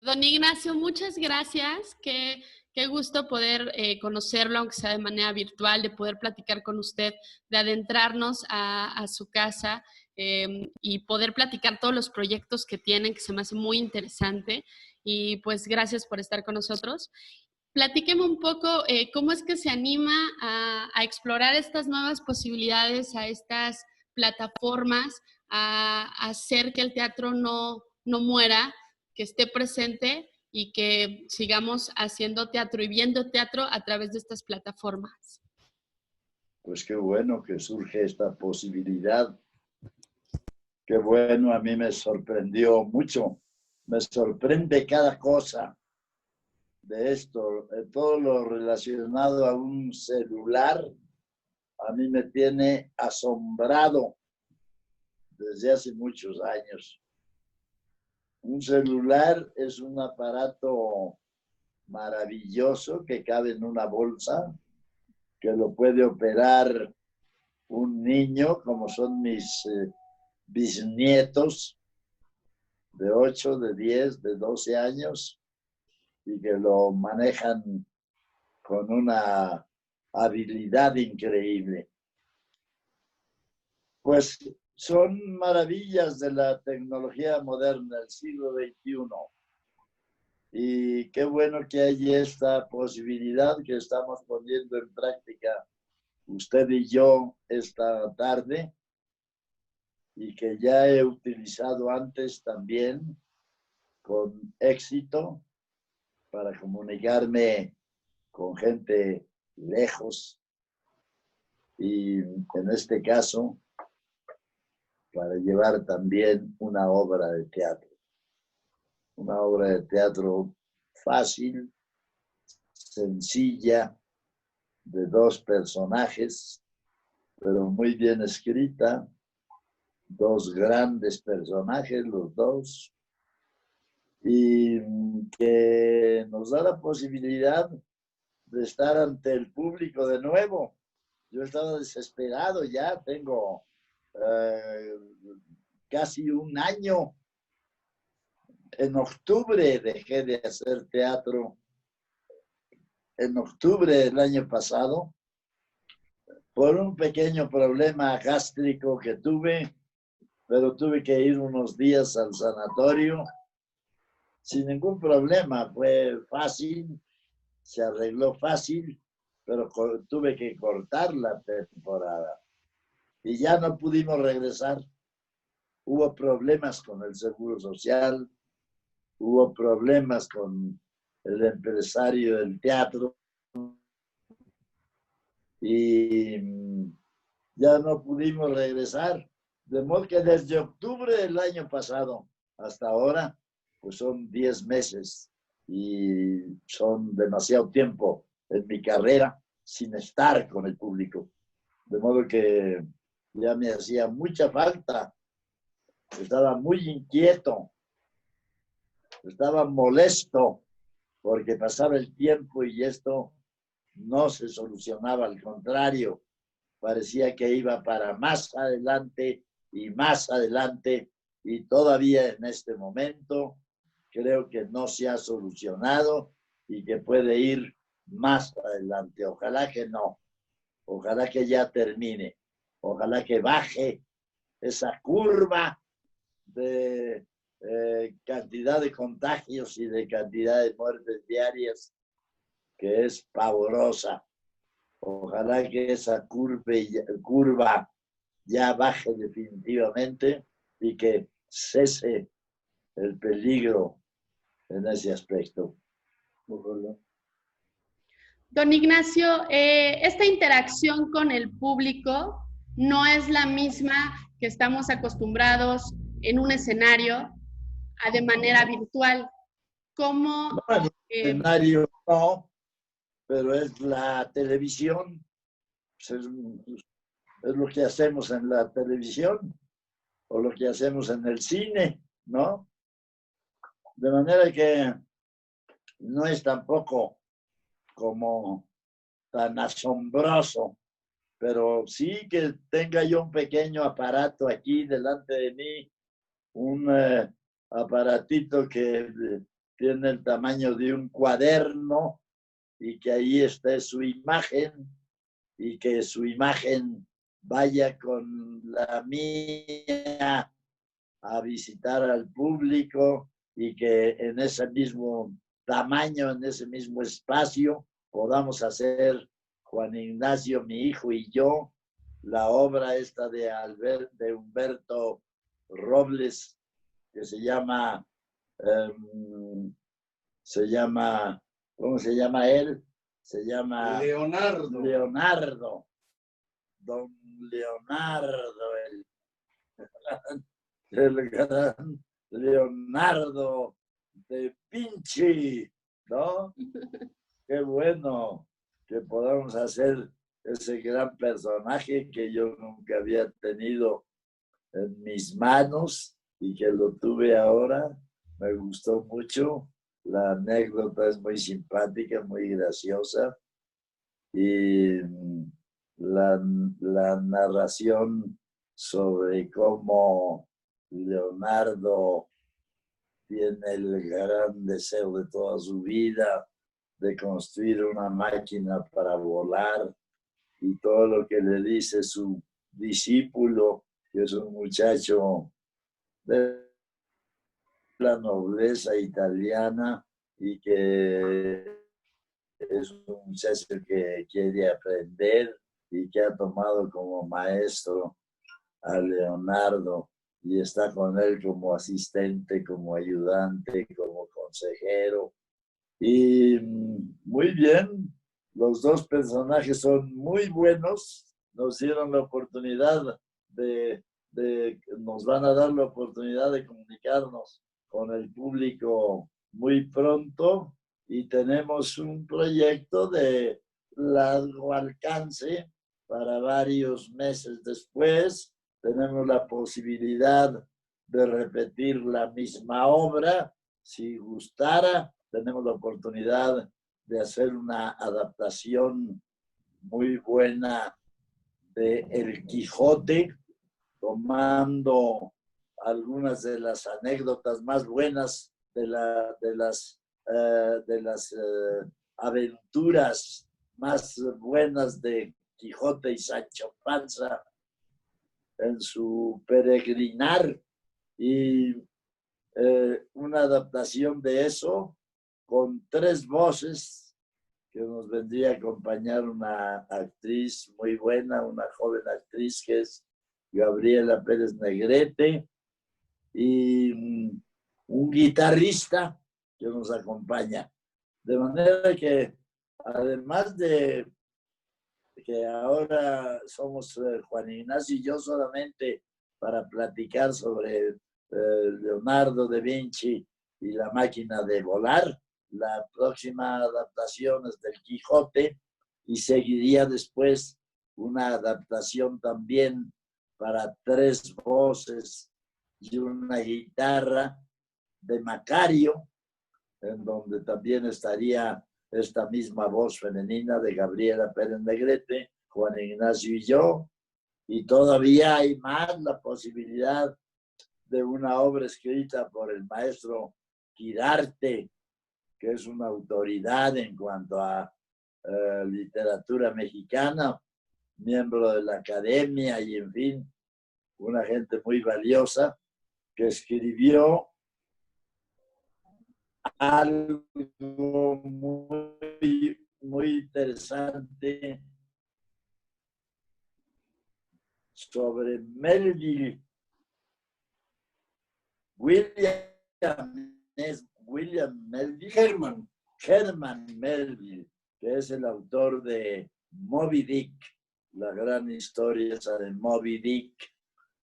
Don Ignacio, muchas gracias. Qué gusto poder conocerlo, aunque sea de manera virtual, de poder platicar con usted, de adentrarnos a su casa y poder platicar todos los proyectos que tienen, que se me hace muy interesante. Y pues gracias por estar con nosotros. Platíqueme un poco cómo es que se anima a explorar estas nuevas posibilidades, a estas plataformas, a hacer que el teatro no muera, que esté presente y que sigamos haciendo teatro y viendo teatro a través de estas plataformas. Pues qué bueno que surge esta posibilidad. Qué bueno, a mí me sorprendió mucho. Me sorprende cada cosa de esto. Todo lo relacionado a un celular, a mí me tiene asombrado desde hace muchos años. Un celular es un aparato maravilloso que cabe en una bolsa, que lo puede operar un niño, como son mis bisnietos de 8, de 10, de 12 años, y que lo manejan con una habilidad increíble. Pues son maravillas de la tecnología moderna del siglo XXI. Y qué bueno que hay esta posibilidad que estamos poniendo en práctica usted y yo esta tarde, y que ya he utilizado antes también con éxito para comunicarme con gente lejos, y en este caso para llevar también una obra de teatro. Una obra de teatro fácil, sencilla, de dos personajes, pero muy bien escrita, dos grandes personajes, los dos, y que nos da la posibilidad de estar ante el público de nuevo. Yo estaba desesperado, ya tengo casi un año. En octubre dejé de hacer teatro, en octubre del año pasado, por un pequeño problema gástrico que tuve, pero tuve que ir unos días al sanatorio sin ningún problema. Fue fácil, se arregló fácil, pero tuve que cortar la temporada y ya no pudimos regresar. Hubo problemas con el Seguro Social, hubo problemas con el empresario del teatro y ya no pudimos regresar. De modo que desde octubre del año pasado hasta ahora, pues son 10 meses y son demasiado tiempo en mi carrera sin estar con el público. De modo que ya me hacía mucha falta. Estaba muy inquieto, estaba molesto porque pasaba el tiempo y esto no se solucionaba. Al contrario, parecía que iba para más adelante y más adelante, y todavía en este momento creo que no se ha solucionado y que puede ir más adelante. Ojalá que no, ojalá que ya termine, ojalá que baje esa curva de cantidad de contagios y de cantidad de muertes diarias, que es pavorosa. Ojalá que esa curva ya baje definitivamente y que cese el peligro en ese aspecto. Ojalá. Don Ignacio, esta interacción con el público no es la misma que estamos acostumbrados en un escenario a de manera virtual. ¿Cómo? No, en un escenario no, pero es la televisión, pues es lo que hacemos en la televisión o lo que hacemos en el cine, ¿no? De manera que no es tampoco como tan asombroso, pero sí que tenga yo un pequeño aparato aquí delante de mí, un aparatito que tiene el tamaño de un cuaderno y que ahí esté su imagen y que su imagen vaya con la mía a visitar al público y que en ese mismo tamaño, en ese mismo espacio, podamos hacer Juan Ignacio, mi hijo y yo, la obra esta de Humberto Robles, que se llama, ¿cómo se llama él? Se llama Leonardo. Don Leonardo, el gran Leonardo de Vinci, ¿no? Qué bueno que podamos hacer ese gran personaje que yo nunca había tenido en mis manos y que lo tuve ahora. Me gustó mucho. La anécdota es muy simpática, muy graciosa. Y la narración sobre cómo Leonardo tiene el gran deseo de toda su vida de construir una máquina para volar y todo lo que le dice su discípulo, que es un muchacho de la nobleza italiana y que es un muchacho que quiere aprender y que ha tomado como maestro a Leonardo y está con él como asistente, como ayudante, como consejero. Y muy bien, los dos personajes son muy buenos, nos dieron la oportunidad nos van a dar la oportunidad de comunicarnos con el público muy pronto y tenemos un proyecto de largo alcance para varios meses después. Tenemos la posibilidad de repetir la misma obra, si gustara. Tenemos la oportunidad de hacer una adaptación muy buena de El Quijote, tomando algunas de las anécdotas más buenas de las aventuras más buenas de Quijote y Sancho Panza en su peregrinar y una adaptación de eso con 3 voces que nos vendría a acompañar una actriz muy buena, una joven actriz que es Gabriela Pérez Negrete y un guitarrista que nos acompaña. De manera que además de que ahora somos Juan Ignacio y yo solamente para platicar sobre Leonardo da Vinci y la máquina de volar. La próxima adaptación es del Quijote y seguiría después una adaptación también para 3 voces y una guitarra de Macario, en donde también estaría esta misma voz femenina de Gabriela Pérez Negrete, Juan Ignacio y yo, y todavía hay más la posibilidad de una obra escrita por el maestro Quirarte, que es una autoridad en cuanto a literatura mexicana, miembro de la academia y, en fin, una gente muy valiosa, que escribió algo muy interesante sobre Melville. William Melville. Herman Melville, que es el autor de Moby Dick, la gran historia esa de Moby Dick,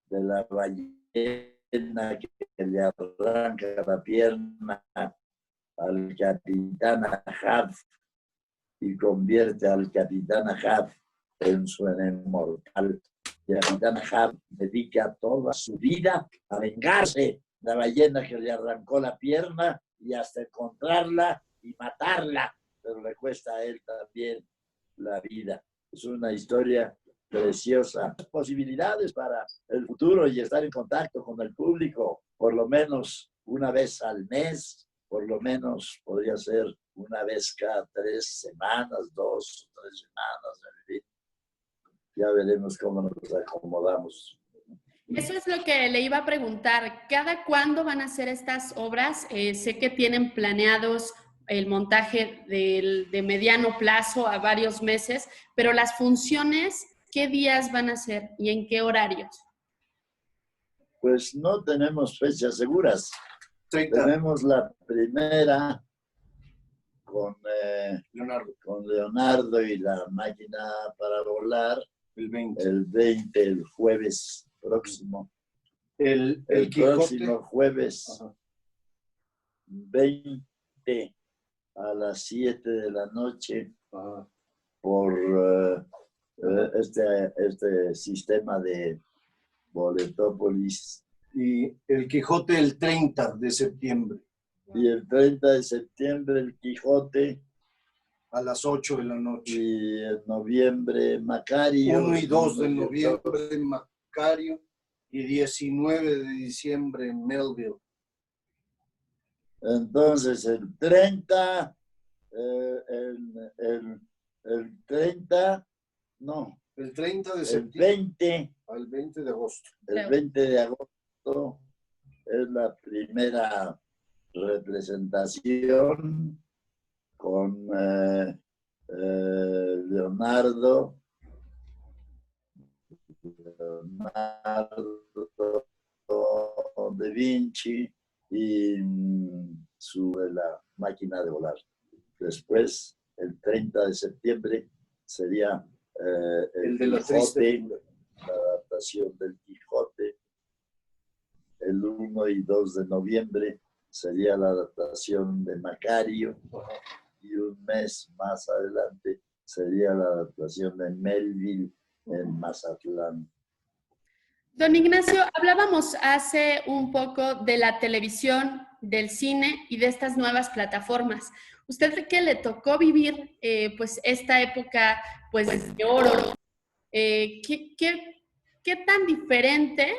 de la ballena que le arranca la pierna al capitán Ahab y convierte al capitán Ahab en su inmortal. Y el capitán Ahab dedica toda su vida a vengarse de la ballena que le arrancó la pierna y hasta encontrarla y matarla, pero le cuesta a él también la vida. Es una historia preciosa. Posibilidades para el futuro y estar en contacto con el público por lo menos una vez al mes por lo menos podría ser una vez cada 3 semanas, 2 o 3 semanas, en fin. Ya veremos cómo nos acomodamos. Eso es lo que le iba a preguntar. ¿Cada cuándo van a hacer estas obras? Sé que tienen planeados el montaje de mediano plazo a varios meses, pero las funciones, ¿qué días van a ser y en qué horarios? Pues no tenemos fechas seguras. 30. Tenemos la primera con Leonardo y la máquina para volar El 20. el 20, el jueves próximo. El próximo jueves, Ajá. 20 a las 7 de la noche, Ajá. por este sistema de Boletópolis. Y el Quijote el 30 de septiembre. Y el 30 de septiembre el Quijote. A las 8 de la noche. Y en noviembre Macario. 1 y 2 de noviembre Macario. Y 19 de diciembre Melville. Entonces el 30, el 30, no. El 30 de El septiembre 20 al 20 de agosto. El 20 de agosto es la primera representación con Leonardo da Vinci y la máquina de volar. Después, el 30 de septiembre, sería el de la Quijote, la adaptación del Quijote. El 1 y 2 de noviembre sería la adaptación de Macario. Y un mes más adelante sería la adaptación de Melville en Mazatlán. Don Ignacio, hablábamos hace un poco de la televisión, del cine y de estas nuevas plataformas. Usted que le tocó vivir pues esta época pues de oro, ¿qué tan diferente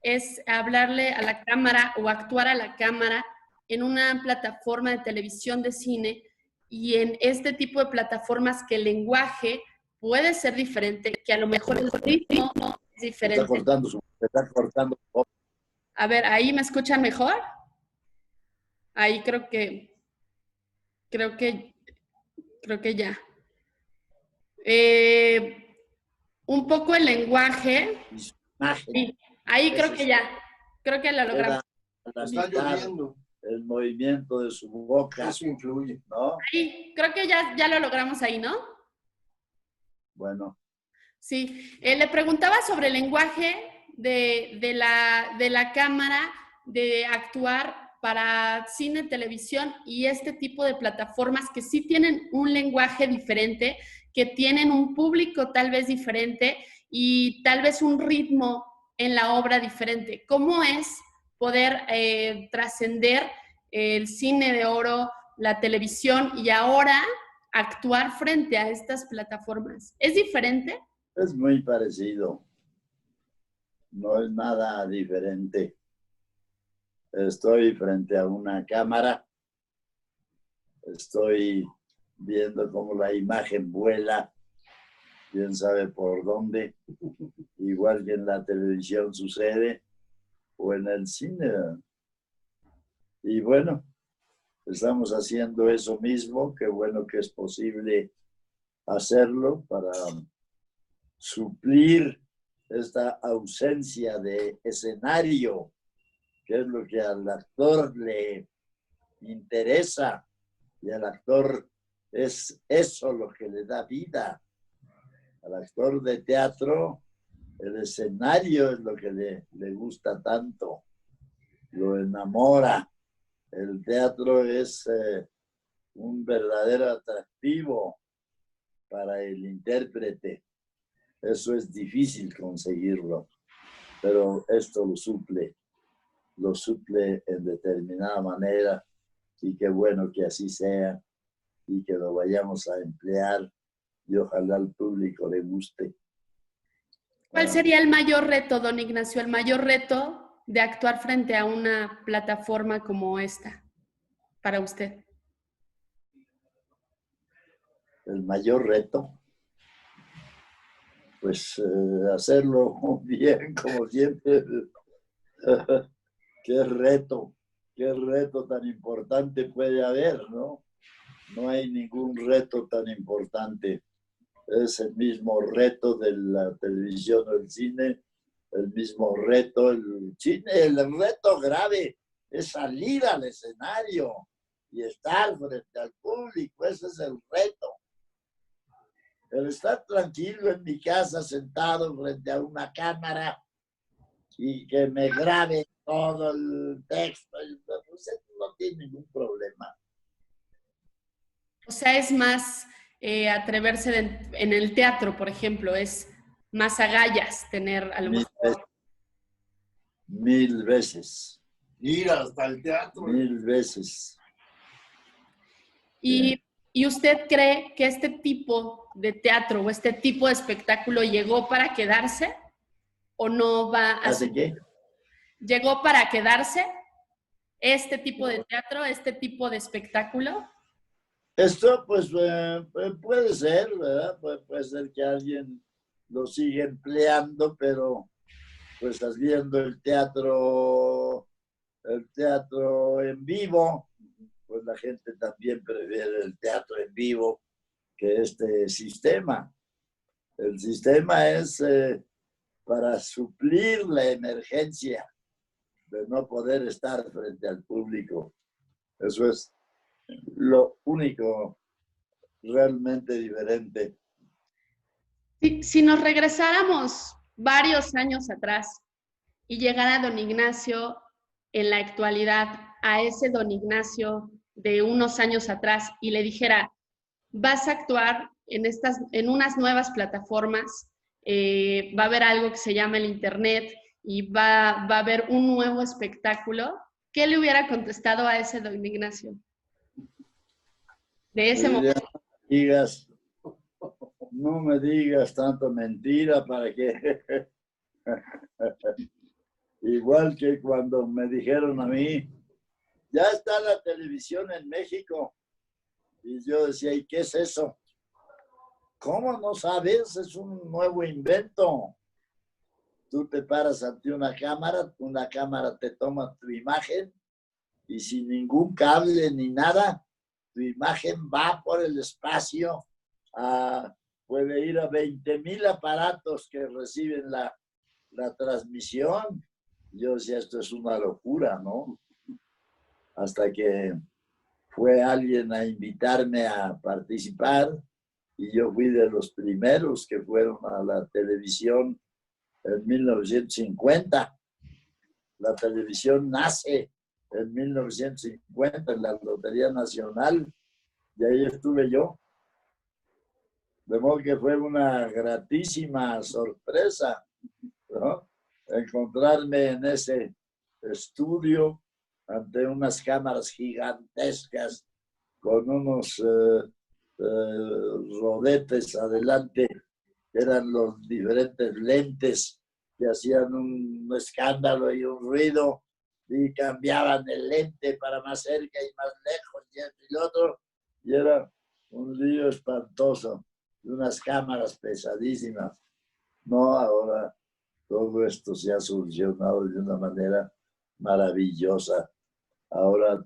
es hablarle a la cámara o actuar a la cámara en una plataforma de televisión, de cine, y en este tipo de plataformas que el lenguaje puede ser diferente, que a lo mejor el ritmo es diferente? Está cortando. A ver, ¿ahí me escuchan mejor? Ahí creo que ya. Un poco el lenguaje. Sí, ahí creo que ya. Creo que lo logramos. Está lloviendo. El movimiento de su boca. Eso influye, ¿no? Ahí, creo que ya lo logramos ahí, ¿no? Bueno. Sí. Le preguntaba sobre el lenguaje de la cámara, de actuar para cine, televisión y este tipo de plataformas que sí tienen un lenguaje diferente, que tienen un público tal vez diferente y tal vez un ritmo en la obra diferente. ¿Cómo es poder trascender el cine de oro, la televisión y ahora actuar frente a estas plataformas? ¿Es diferente? Es muy parecido. No es nada diferente. Estoy frente a una cámara. Estoy viendo cómo la imagen vuela. Quién sabe por dónde. Igual que en la televisión sucede o en el cine. Y bueno, estamos haciendo eso mismo. Qué bueno que es posible hacerlo para suplir esta ausencia de escenario, que es lo que al actor le interesa, y al actor es eso lo que le da vida. Al actor de teatro, el escenario es lo que le gusta tanto, lo enamora. El teatro es un verdadero atractivo para el intérprete. Eso es difícil conseguirlo, pero esto lo suple en determinada manera, y qué bueno que así sea y que lo vayamos a emplear y ojalá al público le guste. ¿Cuál sería el mayor reto, don Ignacio, el mayor reto de actuar frente a una plataforma como esta? para usted? El mayor reto, pues hacerlo bien, como siempre. Qué reto tan importante puede haber, ¿no? No hay ningún reto tan importante. Es el mismo reto de la televisión o el cine, el mismo reto, el cine, el reto grave es salir al escenario y estar frente al público, ese es el reto. El estar tranquilo en mi casa, sentado frente a una cámara y que me grabe todo el texto, pues no tiene ningún problema. O sea, es más atreverse en el teatro, por ejemplo, es más agallas tener a lo mejor. Mil veces. Ir hasta el teatro. 1000 veces. ¿Y usted cree que este tipo de teatro o este tipo de espectáculo llegó para quedarse o no va a ¿Hace qué? ¿Llegó para quedarse este tipo de teatro, este tipo de espectáculo? Esto, pues, puede ser, ¿verdad? Puede ser que alguien lo siga empleando, pero, pues, estás viendo el teatro en vivo, pues la gente también prefiere el teatro en vivo que este sistema. El sistema es para suplir la emergencia de no poder estar frente al público. Eso es lo único realmente diferente. Si nos regresáramos varios años atrás y llegara don Ignacio en la actualidad a ese don Ignacio de unos años atrás y le dijera, vas a actuar en unas nuevas plataformas, va a haber algo que se llama el Internet y va a haber un nuevo espectáculo, ¿qué le hubiera contestado a ese don Ignacio? De ese momento. No me digas tanto mentira para que... Igual que cuando me dijeron a mí, ya está la televisión en México. Y yo decía, ¿y qué es eso? ¿Cómo no sabes? Es un nuevo invento. Tú te paras ante una cámara te toma tu imagen y sin ningún cable ni nada, tu imagen va por el espacio, puede ir a 20,000 aparatos que reciben la transmisión. Yo decía, esto es una locura, ¿no? Hasta que fue alguien a invitarme a participar y yo fui de los primeros que fueron a la televisión en 1950. La televisión nace en 1950 en la Lotería Nacional y ahí estuve yo. De modo que fue una gratísima sorpresa, ¿no? Encontrarme en ese estudio ante unas cámaras gigantescas con unos rodetes adelante, que eran los diferentes lentes que hacían un escándalo y un ruido y cambiaban el lente para más cerca y más lejos y esto y lo otro, y era un lío espantoso, y unas cámaras pesadísimas. No, ahora todo esto se ha solucionado de una manera maravillosa. Ahora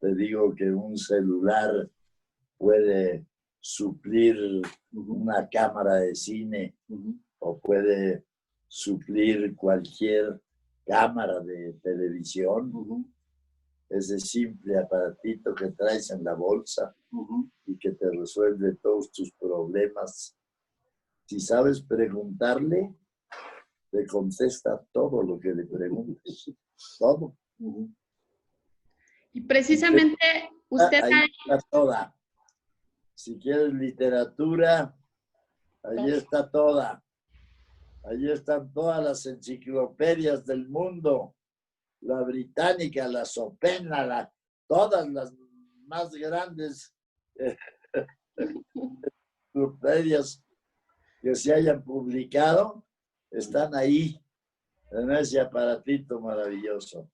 te digo que un celular puede suplir una cámara de cine o puede suplir cualquier cámara de televisión. Ese simple aparatito que traes en la bolsa y que te resuelve todos tus problemas. Si sabes preguntarle, te contesta todo lo que le preguntes. Todo. Y precisamente usted... Ahí está toda. Si quieres literatura, allí está toda. Allí están todas las enciclopedias del mundo. La británica, la Sopena, todas las más grandes enciclopedias que se hayan publicado están ahí, en ese aparatito maravilloso.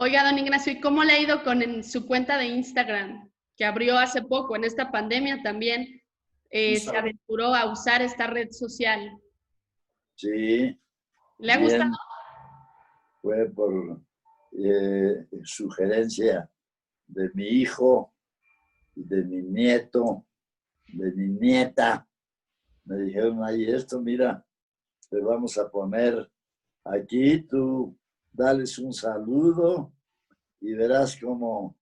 Oiga, don Ignacio, ¿y cómo le ha ido con su cuenta de Instagram, que abrió hace poco, en esta pandemia también se aventuró a usar esta red social? Sí, ¿Le ha gustado? bien, fue por sugerencia de mi hijo, de mi nieto, de mi nieta. Me dijeron, ahí esto, mira, te vamos a poner aquí, tú dales un saludo y verás cómo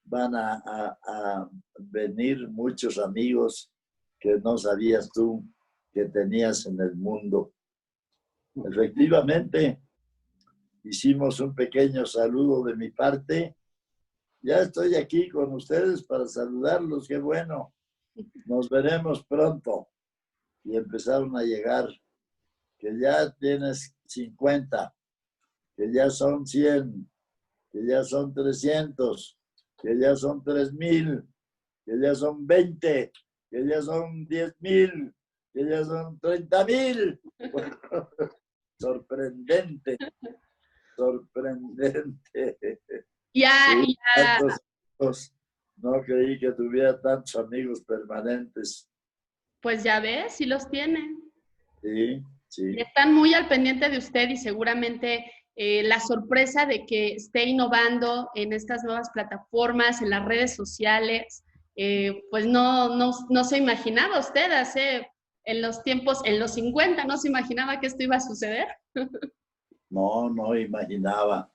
van a venir muchos amigos que no sabías tú que tenías en el mundo. Efectivamente, hicimos un pequeño saludo de mi parte. Ya estoy aquí con ustedes para saludarlos, qué bueno. Nos veremos pronto. Y empezaron a llegar, que ya tienes 50, que ya son 100, que ya son 300, que ya son 3000, que ya son 20, que ya son 10,000, que ya son 30,000. Sorprendente, sorprendente. Ya, Sí, ya, tantos amigos. No creí que tuviera tantos amigos permanentes. pues ya ve, sí los tiene. Sí, Y sí. están muy al pendiente de usted y seguramente la sorpresa de que esté innovando en estas nuevas plataformas, en las redes sociales, pues no se imaginaba usted hace, en los tiempos, en los 50, no se imaginaba que esto iba a suceder. No, no imaginaba.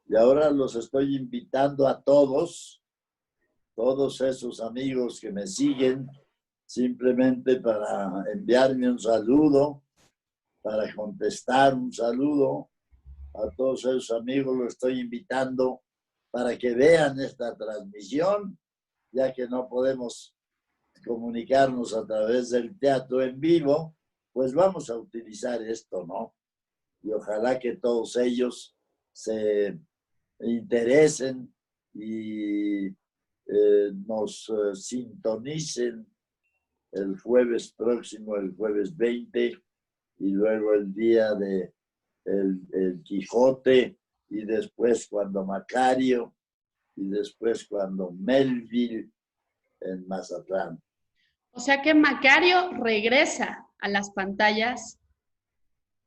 Y ahora los estoy invitando a todos esos amigos que me siguen, simplemente para enviarme un saludo, para contestar un saludo. A todos esos amigos los estoy invitando para que vean esta transmisión, ya que no podemos comunicarnos a través del teatro en vivo, pues vamos a utilizar esto, ¿no? Y ojalá que todos ellos se interesen y nos sintonicen el jueves próximo, el jueves 20, y luego el día de el Quijote, y después cuando Macario, y después cuando Melville en Mazatlán. O sea que Macario regresa a las pantallas,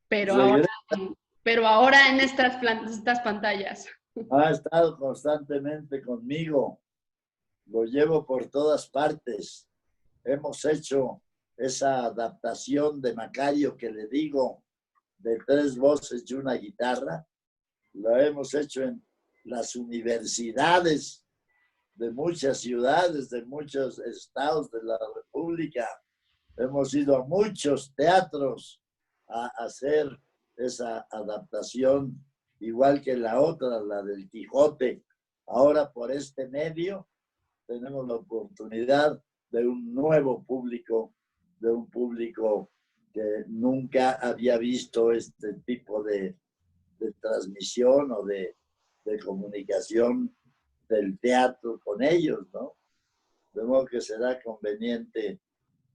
pero ahora, Regresa, pero ahora en estas pantallas. ha estado constantemente conmigo, lo llevo por todas partes. Hemos hecho esa adaptación de Macario que le digo, de 3 voces y una guitarra. La hemos hecho en las universidades de muchas ciudades, de muchos estados de la República. Hemos ido a muchos teatros a hacer esa adaptación, igual que la otra, la del Quijote. Ahora por este medio tenemos la oportunidad de un nuevo público, de un público que nunca había visto este tipo de transmisión o de comunicación del teatro con ellos, ¿no? De modo que será conveniente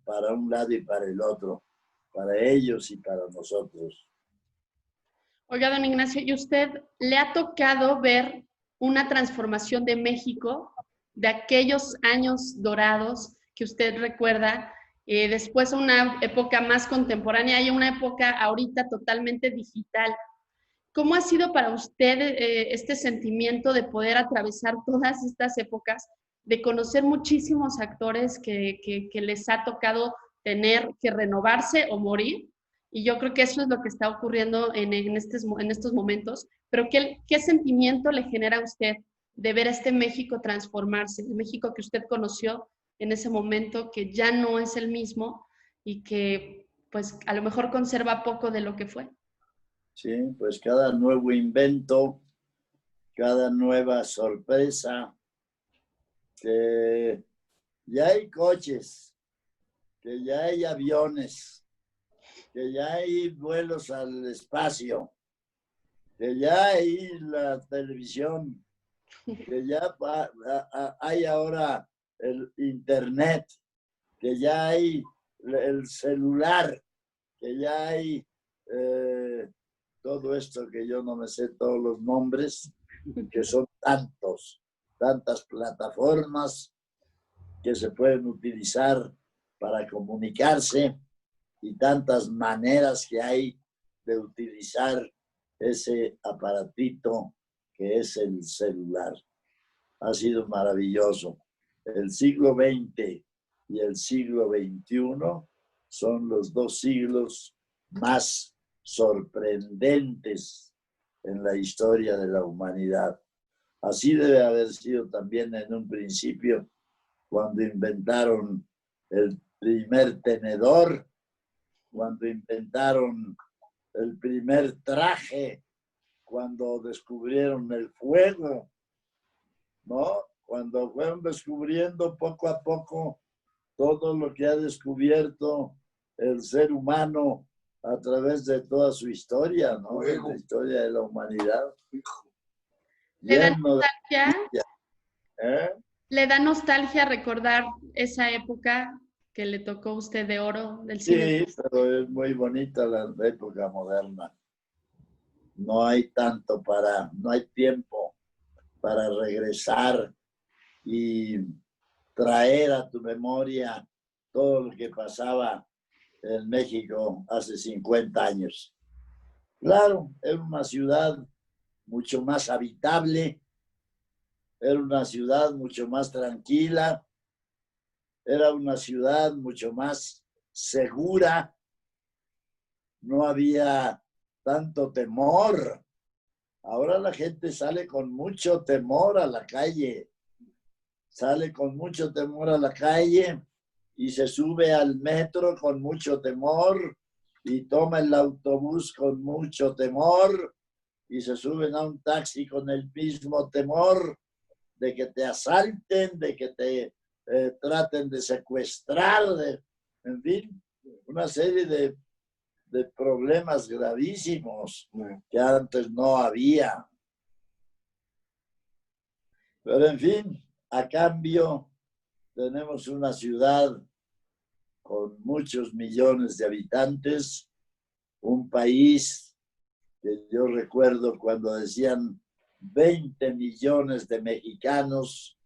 para un lado y para el otro, para ellos y para nosotros. Oiga, don Ignacio, ¿y usted le ha tocado ver una transformación de México, de aquellos años dorados que usted recuerda, después a una época más contemporánea y una época ahorita totalmente digital? ¿Cómo ha sido para usted este sentimiento de poder atravesar todas estas épocas, de conocer muchísimos actores que les ha tocado tener que renovarse o morir? Y yo creo que eso es lo que está ocurriendo en estos momentos. Pero ¿qué sentimiento le genera a usted de ver a este México transformarse? El México que usted conoció en ese momento, que ya no es el mismo y que pues a lo mejor conserva poco de lo que fue. Sí, pues cada nuevo invento, cada nueva sorpresa, que ya hay coches, que ya hay aviones, que ya hay vuelos al espacio, que ya hay la televisión, que ya hay ahora el internet, que ya hay el celular, que ya hay todo esto que yo no me sé todos los nombres, que son tantas plataformas que se pueden utilizar para comunicarse y tantas maneras que hay de utilizar ese aparatito que es el celular. Ha sido maravilloso. El siglo XX y el siglo XXI son los dos siglos más sorprendentes en la historia de la humanidad. Así debe haber sido también en un principio, cuando inventaron el primer tenedor, cuando inventaron el primer traje, cuando descubrieron el fuego, ¿no? Cuando fueron descubriendo poco a poco todo lo que ha descubierto el ser humano a través de toda su historia, ¿no? La historia de la humanidad. ¿Le da nostalgia? ¿Eh? ¿Le da nostalgia recordar esa época que le tocó a usted de oro del cine? Sí, pero es muy bonita la época moderna. No hay no hay tiempo para regresar y traer a tu memoria todo lo que pasaba en México hace 50 años. Claro, era una ciudad mucho más habitable, era una ciudad mucho más tranquila, era una ciudad mucho más segura, no había tanto temor. Ahora la gente sale con mucho temor a la calle, sale con mucho temor a la calle y se sube al metro con mucho temor y toma el autobús con mucho temor y se suben a un taxi con el mismo temor de que te asalten, de que te traten de secuestrar, en fin, una serie de problemas gravísimos que antes no había. Pero en fin, a cambio tenemos una ciudad con muchos millones de habitantes, un país que yo recuerdo cuando decían 20 millones de mexicanos,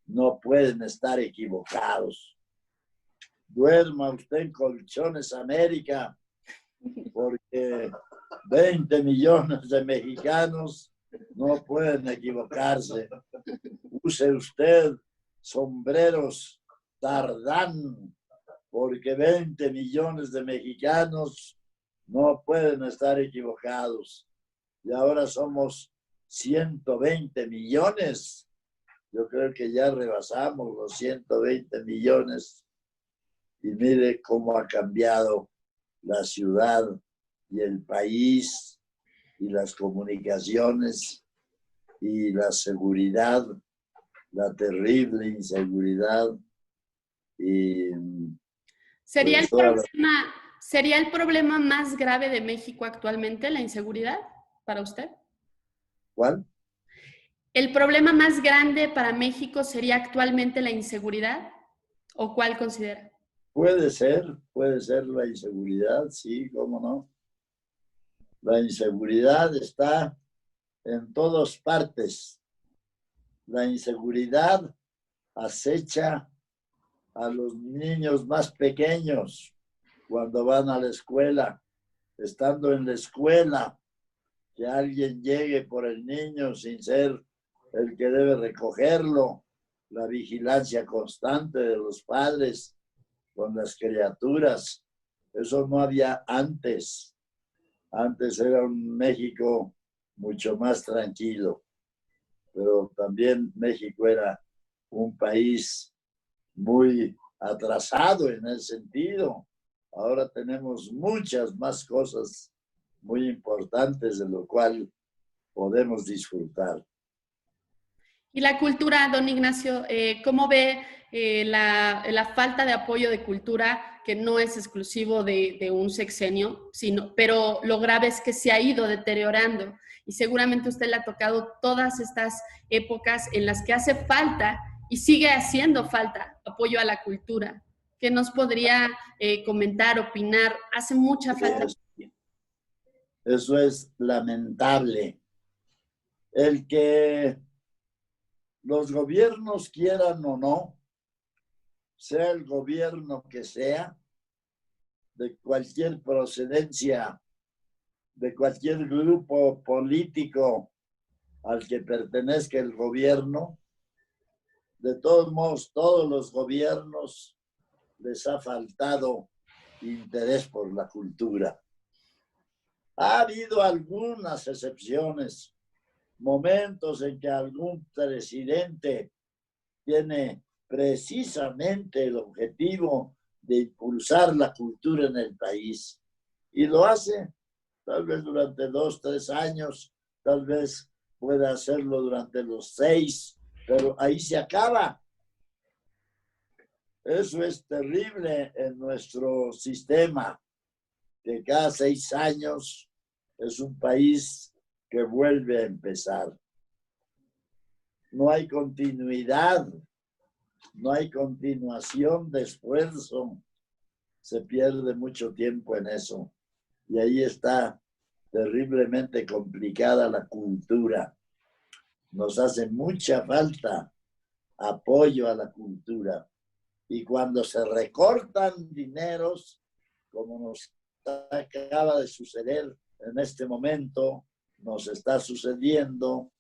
no pueden estar equivocados. Duerma usted en Colchones América, porque 20 millones de mexicanos no pueden equivocarse. Use usted sombreros Tardán, porque 20 millones de mexicanos no pueden estar equivocados. Y ahora somos 120 millones. Yo creo que ya rebasamos los 120 millones. Y mire cómo ha cambiado la ciudad y el país y las comunicaciones y la seguridad, la terrible inseguridad. Y ¿Sería pues, ¿sería el problema más grave de México actualmente la inseguridad para usted? ¿Cuál? ¿El problema más grande para México sería actualmente la inseguridad? ¿O cuál considera? Puede ser la inseguridad, sí, cómo no. La inseguridad está en todas partes. La inseguridad acecha a los niños más pequeños cuando van a la escuela. Estando en la escuela, que alguien llegue por el niño sin ser el que debe recogerlo, la vigilancia constante de los padres con las criaturas. Eso no había antes. Antes era un México mucho más tranquilo, pero también México era un país muy atrasado en ese sentido. Ahora tenemos muchas más cosas muy importantes de lo cual podemos disfrutar. Y la cultura, don Ignacio, ¿cómo ve la falta de apoyo de cultura, que no es exclusivo de un sexenio, pero lo grave es que se ha ido deteriorando? Y seguramente a usted le ha tocado todas estas épocas en las que hace falta y sigue haciendo falta apoyo a la cultura. ¿Qué nos podría comentar, opinar? Hace mucha falta. Eso es lamentable. el que los gobiernos quieran o no, sea el gobierno que sea, de cualquier procedencia, de cualquier grupo político al que pertenezca el gobierno, de todos modos, todos los gobiernos les ha faltado interés por la cultura. Ha habido algunas excepciones, momentos en que algún presidente tiene precisamente el objetivo de impulsar la cultura en el país. Y lo hace tal vez durante 2, 3 años, tal vez pueda hacerlo durante los 6, pero ahí se acaba. Eso es terrible en nuestro sistema, que cada 6 años es un país que vuelve a empezar. No hay continuidad, no hay continuación de esfuerzo. Se pierde mucho tiempo en eso. Y ahí está terriblemente complicada la cultura. Nos hace mucha falta apoyo a la cultura. Y cuando se recortan dineros, como nos acaba de suceder en este momento, nos está sucediendo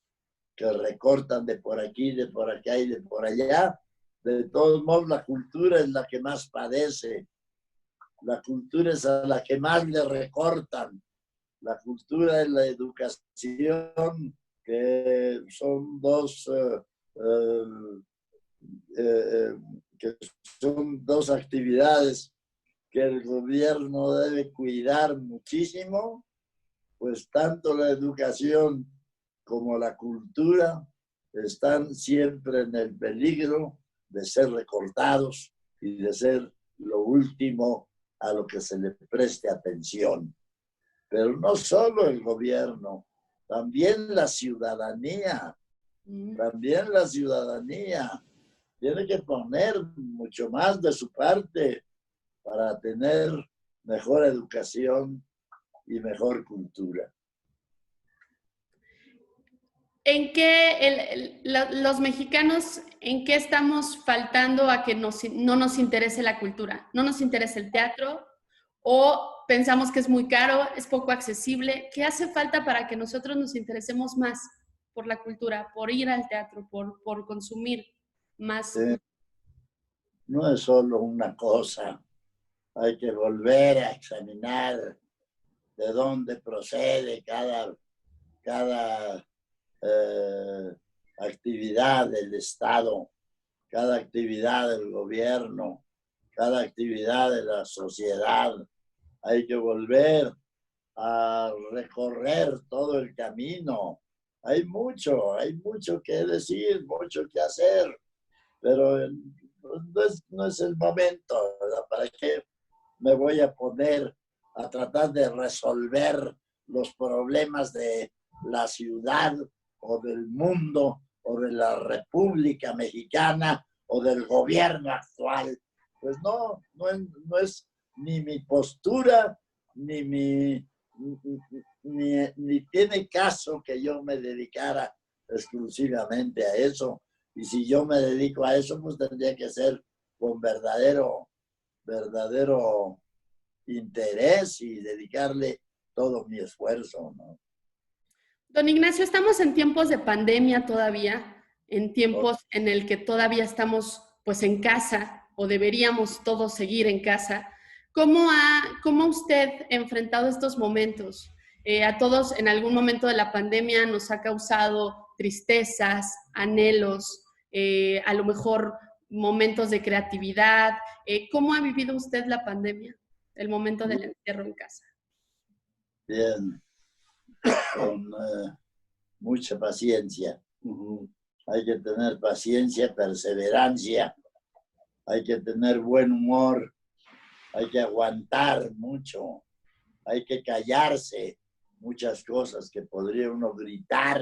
que recortan de por aquí, de por acá y de por allá. De todos modos, la cultura es la que más padece. La cultura es a la que más le recortan. La cultura es la educación, que son dos actividades que el gobierno debe cuidar muchísimo, pues tanto la educación como la cultura están siempre en el peligro de ser recortados y de ser lo último a lo que se le preste atención. Pero no solo el gobierno, también la ciudadanía, tiene que poner mucho más de su parte para tener mejor educación y mejor cultura. ¿En qué los mexicanos, en qué estamos faltando a que no nos interese la cultura? ¿No nos interesa el teatro? ¿O pensamos que es muy caro, es poco accesible? ¿Qué hace falta para que nosotros nos interesemos más por la cultura, por ir al teatro, por consumir más? No es solo una cosa. Hay que volver a examinar de dónde procede cada actividad del Estado, cada actividad del gobierno, cada actividad de la sociedad. Hay que volver a recorrer todo el camino. Hay mucho que decir, mucho que hacer, pero no es el momento, ¿verdad? ¿Para qué me voy a poner a tratar de resolver los problemas de la ciudad o del mundo o de la República Mexicana o del gobierno actual? Pues no es ni mi postura, ni tiene caso que yo me dedicara exclusivamente a eso. Y si yo me dedico a eso, pues tendría que ser con verdadero interés y dedicarle todo mi esfuerzo, ¿no? Don Ignacio, estamos en tiempos de pandemia todavía, en tiempos en el que todavía estamos pues en casa o deberíamos todos seguir en casa. ¿Cómo ha usted enfrentado estos momentos? A todos en algún momento de la pandemia nos ha causado tristezas, anhelos, a lo mejor momentos de creatividad. ¿Cómo ha vivido usted la pandemia, el momento del encierro en casa? Bien, con mucha paciencia. Hay que tener paciencia, perseverancia, hay que tener buen humor, hay que aguantar mucho, hay que callarse muchas cosas que podría uno gritar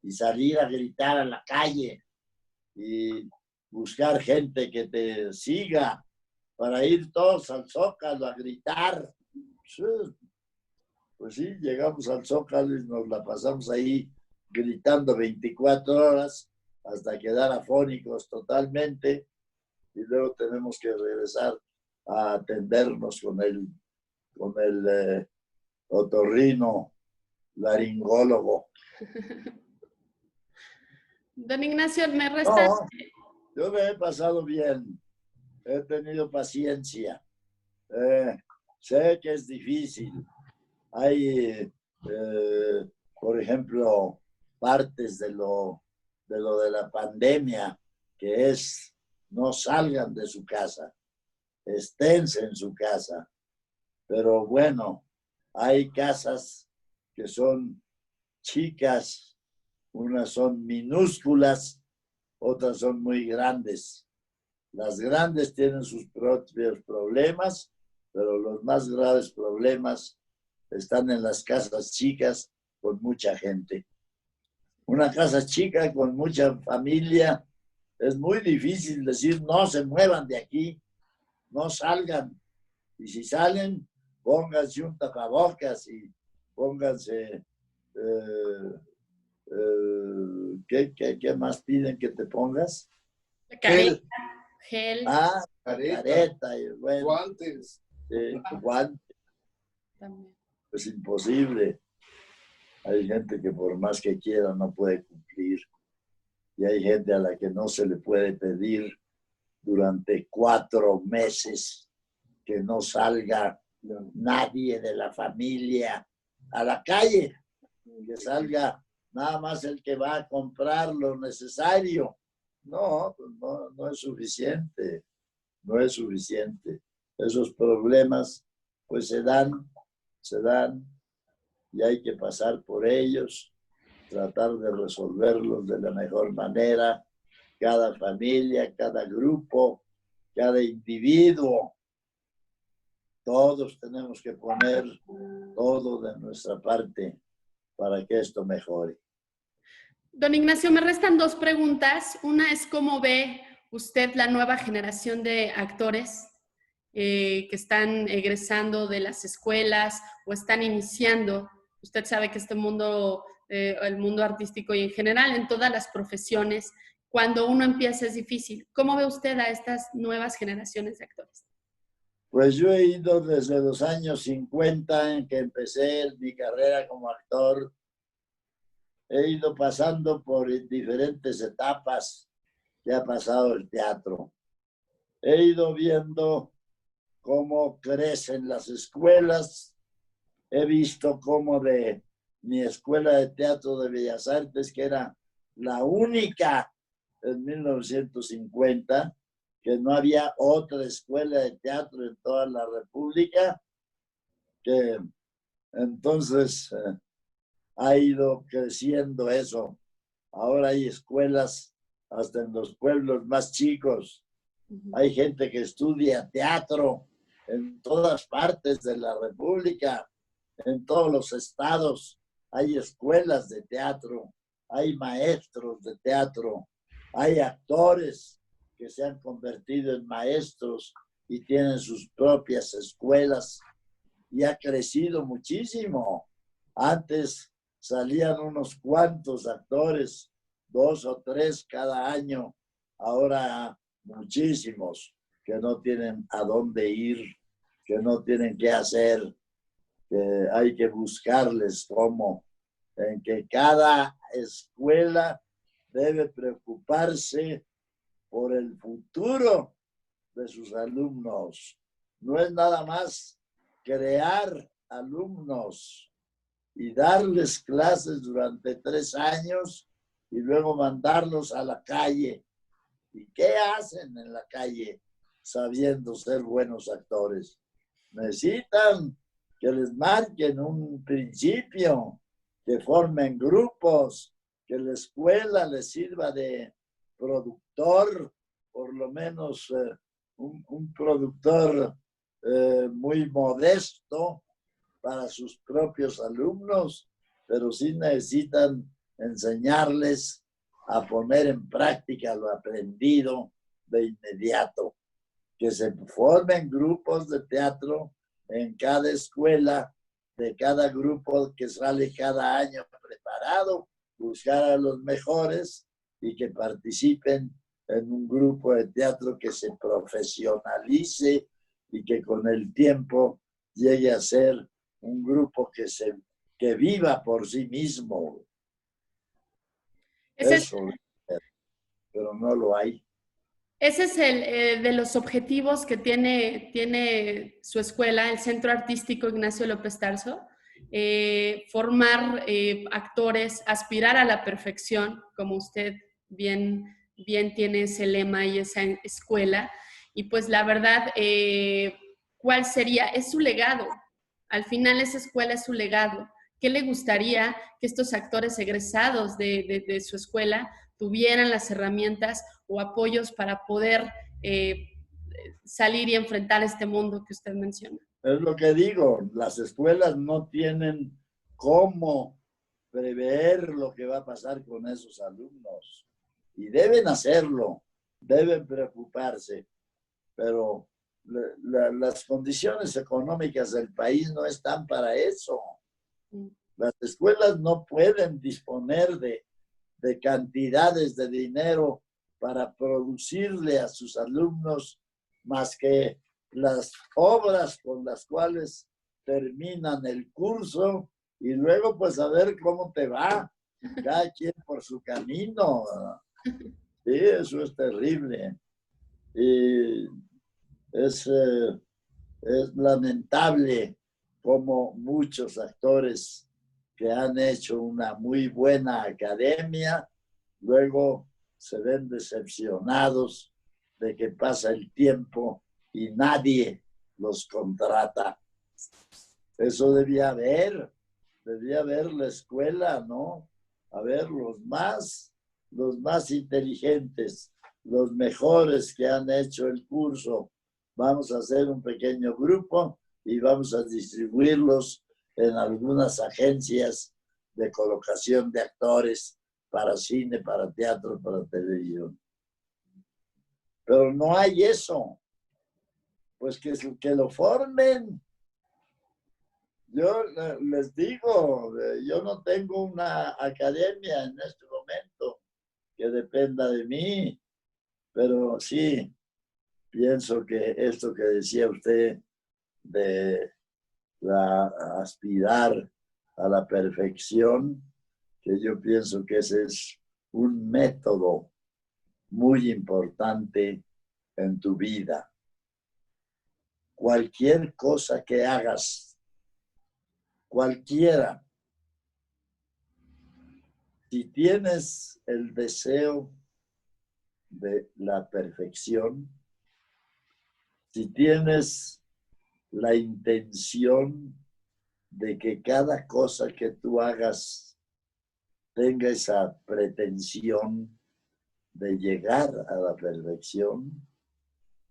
y salir a gritar a la calle y buscar gente que te siga para ir todos al Zócalo a gritar. Pues sí, llegamos al Zócalo y nos la pasamos ahí gritando 24 horas hasta quedar afónicos totalmente y luego tenemos que regresar a atendernos con el otorrino laringólogo. Don Ignacio, me resta... No, yo me he pasado bien, he tenido paciencia, sé que es difícil. Hay, por ejemplo, partes de lo de la pandemia, que es no salgan de su casa, esténse en su casa. Pero bueno, hay casas que son chicas, unas son minúsculas, otras son muy grandes. Las grandes tienen sus propios problemas, pero los más graves problemas están en las casas chicas con mucha gente. Una casa chica con mucha familia, es muy difícil decir no se muevan de aquí, no salgan. Y si salen, pónganse un tapabocas y pónganse... ¿qué más piden que te pongas? Careta, gel. Ah, Careta, careta, y bueno, guantes. guantes. También. Es imposible. Hay gente que por más que quiera no puede cumplir. Y hay gente a la que no se le puede pedir durante 4 meses que no salga nadie de la familia a la calle. Que salga nada más el que va a comprar lo necesario. No, no es suficiente. No es suficiente. Esos problemas pues se dan y hay que pasar por ellos, tratar de resolverlos de la mejor manera, cada familia, cada grupo, cada individuo. Todos tenemos que poner todo de nuestra parte para que esto mejore. Don Ignacio, me restan 2 preguntas. Una es cómo ve usted la nueva generación de actores que están egresando de las escuelas o están iniciando. Usted sabe que este mundo, el mundo artístico y en general en todas las profesiones, cuando uno empieza es difícil. ¿Cómo ve usted a estas nuevas generaciones de actores? Pues yo he ido desde los años 50 en que empecé mi carrera como actor. He ido pasando por diferentes etapas que ha pasado el teatro. He ido viendo cómo crecen las escuelas. He visto cómo de mi escuela de teatro de Bellas Artes, que era la única en 1950, que no había otra escuela de teatro en toda la República, que entonces ha ido creciendo eso. Ahora hay escuelas hasta en los pueblos más chicos. Hay gente que estudia teatro en todas partes de la República, en todos los estados. Hay escuelas de teatro, hay maestros de teatro, hay actores que se han convertido en maestros y tienen sus propias escuelas y ha crecido muchísimo. Antes salían unos cuantos actores, 2 o 3 cada año. Ahora muchísimos que no tienen a dónde ir, que no tienen qué hacer, que hay que buscarles cómo. En que cada escuela debe preocuparse por el futuro de sus alumnos. No es nada más crear alumnos y darles clases durante 3 años y luego mandarlos a la calle. ¿Y qué hacen en la calle sabiendo ser buenos actores? Necesitan que les marquen un principio, que formen grupos, que la escuela les sirva de productor, por lo menos un productor muy modesto para sus propios alumnos, pero sí necesitan enseñarles a poner en práctica lo aprendido de inmediato. Que se formen grupos de teatro en cada escuela, de cada grupo que sale cada año preparado, buscar a los mejores y que participen en un grupo de teatro que se profesionalice y que con el tiempo llegue a ser un grupo que viva por sí mismo. Ese es, Eso, pero no lo hay. ese es el de los objetivos que tiene su escuela, el Centro Artístico Ignacio López Tarso. Formar actores, aspirar a la perfección, como usted bien tiene ese lema y esa escuela. Y pues la verdad, ¿cuál sería? Es su legado. Al final esa escuela es su legado. ¿Qué le gustaría que estos actores egresados de su escuela tuvieran las herramientas o apoyos para poder salir y enfrentar este mundo que usted menciona? Es lo que digo, las escuelas no tienen cómo prever lo que va a pasar con esos alumnos y deben hacerlo, deben preocuparse, pero las condiciones económicas del país no están para eso. Las escuelas no pueden disponer de cantidades de dinero para producirle a sus alumnos más que las obras con las cuales terminan el curso y luego pues a ver cómo te va, cada quien por su camino. Sí, eso es terrible. Y es lamentable como muchos actores que han hecho una muy buena academia, luego se ven decepcionados de que pasa el tiempo y nadie los contrata. Eso debía haber la escuela, ¿no? A ver, los más inteligentes, los mejores que han hecho el curso, vamos a hacer un pequeño grupo y vamos a distribuirlos en algunas agencias de colocación de actores para cine, para teatro, para televisión. Pero no hay eso. Pues que lo formen. Yo les digo, yo no tengo una academia en este momento que dependa de mí, pero sí, pienso que esto que decía usted de aspirar a la perfección, que yo pienso que ese es un método muy importante en tu vida. Cualquier cosa que hagas, cualquiera, si tienes el deseo de la perfección, si tienes la intención de que cada cosa que tú hagas tenga esa pretensión de llegar a la perfección,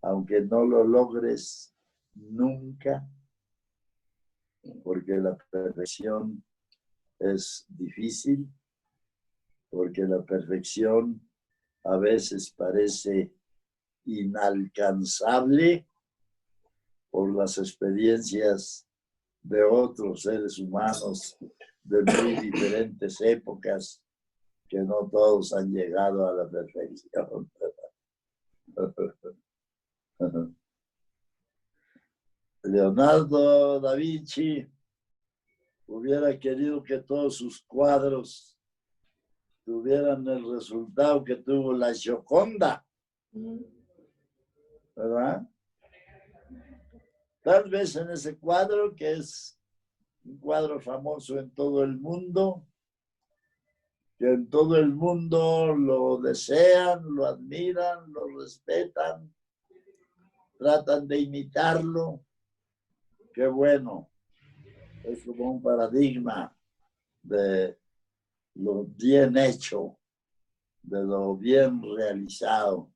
aunque no lo logres nunca, porque la perfección es difícil, porque la perfección a veces parece inalcanzable por las experiencias de otros seres humanos de muy diferentes épocas, que no todos han llegado a la perfección. Leonardo da Vinci hubiera querido que todos sus cuadros tuvieran el resultado que tuvo la Gioconda, ¿verdad? Tal vez en ese cuadro, que es un cuadro famoso en todo el mundo, que en todo el mundo lo desean, lo admiran, lo respetan, tratan de imitarlo. Qué bueno, es como un paradigma de lo bien hecho, de lo bien realizado.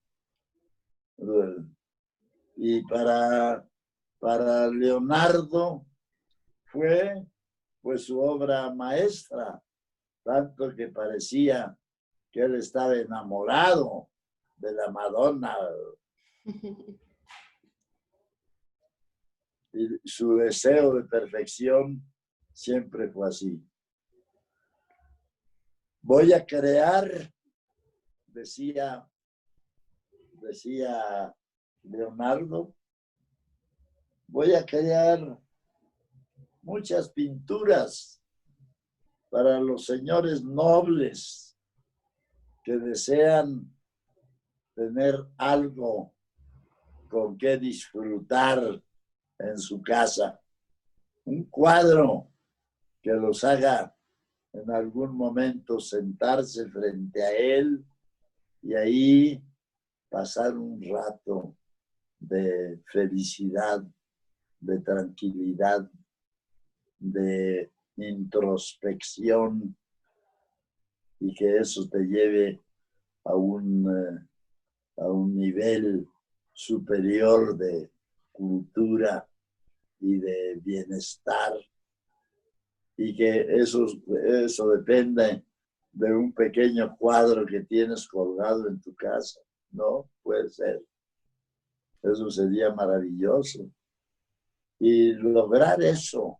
Y para Leonardo fue pues su obra maestra, tanto que parecía que él estaba enamorado de la Madonna. Y su deseo de perfección siempre fue así. Voy a crear, decía Leonardo, voy a crear muchas pinturas para los señores nobles que desean tener algo con qué disfrutar en su casa. Un cuadro que los haga en algún momento sentarse frente a él y ahí pasar un rato de felicidad, de tranquilidad, de introspección, y que eso te lleve a un nivel superior de cultura y de bienestar, y que eso depende de un pequeño cuadro que tienes colgado en tu casa, ¿no? Puede ser. Eso sería maravilloso. Y lograr eso,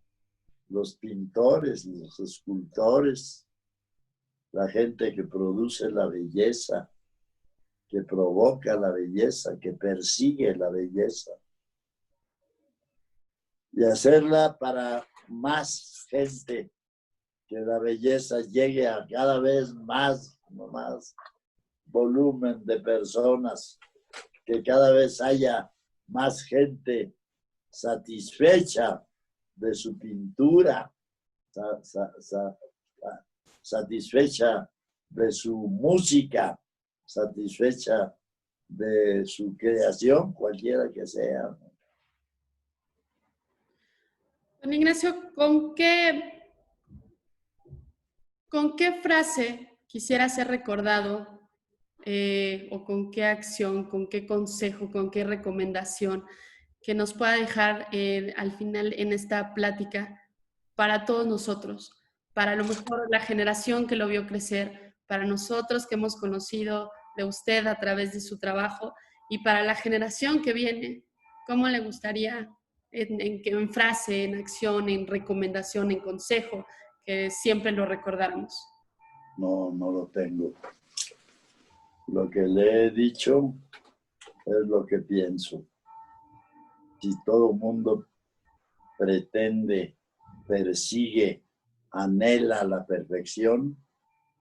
los pintores, los escultores, la gente que produce la belleza, que provoca la belleza, que persigue la belleza, y hacerla para más gente, que la belleza llegue a cada vez más volumen de personas, que cada vez haya más gente satisfecha de su pintura, satisfecha de su música, satisfecha de su creación, cualquiera que sea. Don Ignacio, ¿con qué frase quisiera ser recordado o con qué acción, con qué consejo, con qué recomendación que nos pueda dejar al final en esta plática para todos nosotros, para a lo mejor la generación que lo vio crecer, para nosotros que hemos conocido de usted a través de su trabajo y para la generación que viene? ¿Cómo le gustaría en frase, en acción, en recomendación, en consejo, que siempre lo recordáramos? No lo tengo. Lo que le he dicho es lo que pienso. Si todo el mundo pretende, persigue, anhela la perfección,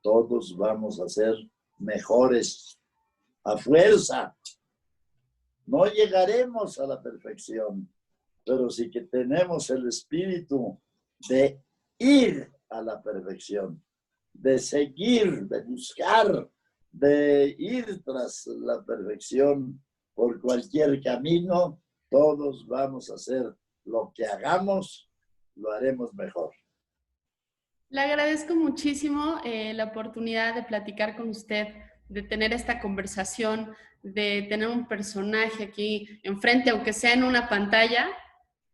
todos vamos a ser mejores a fuerza. No llegaremos a la perfección, pero sí que tenemos el espíritu de ir a la perfección, de seguir, de buscar, de ir tras la perfección por cualquier camino. Todos vamos a hacer lo que hagamos, lo haremos mejor. Le agradezco muchísimo la oportunidad de platicar con usted, de tener esta conversación, de tener un personaje aquí enfrente, aunque sea en una pantalla,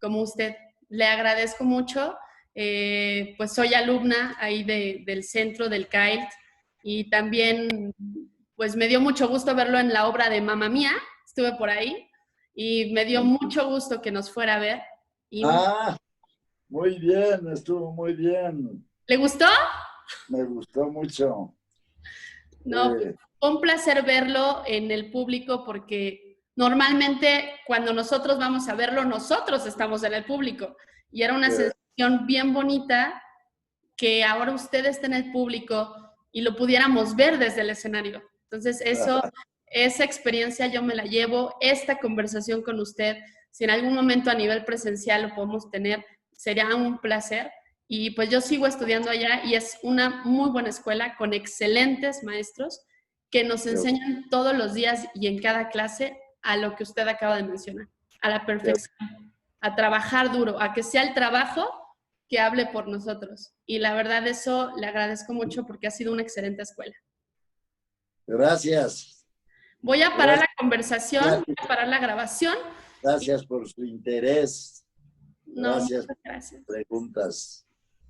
como usted. Le agradezco mucho. Pues soy alumna ahí del centro del CAILT y también pues me dio mucho gusto verlo en la obra de Mamma Mía. Estuve por ahí y me dio mucho gusto que nos fuera a ver. Y muy bien, estuvo muy bien. ¿le gustó? Me gustó mucho. No, fue un placer verlo en el público porque normalmente cuando nosotros vamos a verlo, nosotros estamos en el público. Y era una sensación bien bonita que ahora usted esté en el público y lo pudiéramos ver desde el escenario. Entonces, esa experiencia yo me la llevo, esta conversación con usted, si en algún momento a nivel presencial lo podemos tener, sería un placer. Y pues yo sigo estudiando allá y es una muy buena escuela con excelentes maestros que nos enseñan todos los días y en cada clase a lo que usted acaba de mencionar, a la perfección, a trabajar duro, a que sea el trabajo que hable por nosotros. Y la verdad eso le agradezco mucho porque ha sido una excelente escuela. Gracias. Voy a parar la conversación, voy a parar la grabación. Gracias por su interés. Gracias por sus preguntas.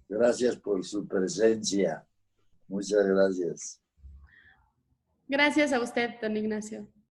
Gracias por su presencia. Muchas gracias. Gracias a usted, don Ignacio.